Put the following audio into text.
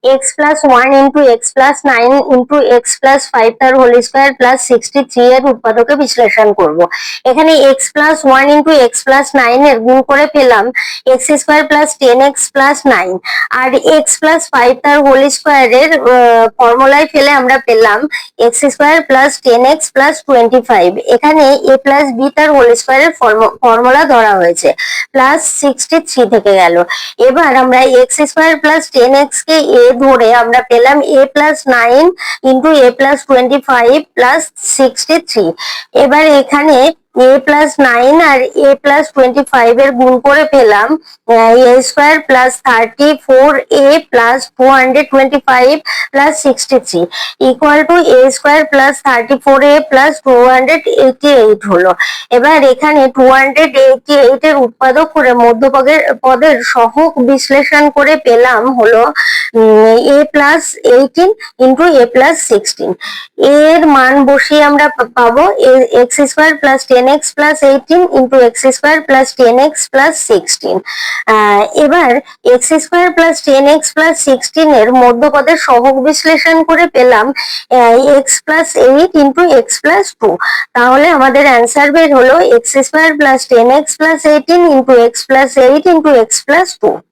x plus 1 into x plus 9 into x plus 5 তার whole square plus 63 এর উৎপাদকে বিশ্লেষণ করব। এখানে x plus 1 into x plus 9 এর গুণ করে পেলাম x square plus 10x plus 9, আর এক্স প্লাস 5 তার হোল স্কোয়ারের ফর্মুলায় ফেলে আমরা পেলাম x square plus 10x plus 25। এখানে a প্লাস বি তার হোল স্কোয়ারের ফর্মুলা ধরা হয়েছে, প্লাস 63 থেকে গেল। এবার আমরা এক্স স্কোয়ার প্লাস 10x কে a ধরে আমরা পেলাম a plus 9 into a plus 25 plus 63। এবার এখানে a প্লাস 9 আর a প্লাস 25 এর গুণ করে পেলাম a square plus 34a plus 225 plus 63 equal to a square plus 34a plus 288 হলো। এবার এখানে 288 এর উৎপাদক করে মধ্যপদের সহগ বিশ্লেষণ করে পেলাম হলো a plus 18 into a plus 16। এর মান বসিয়ে আমরা পাবো x square plus 10x plus 18 into x square plus 10x plus 16। এবার x square plus 10x plus 16 এর মধ্যপদের সহগ বিশ্লেষণ করে পেলাম x plus 8 into x plus 2। তাহলে আমাদের অ্যান্সার বের হলো x square plus 10x plus 18 into x plus 8 into x plus 2।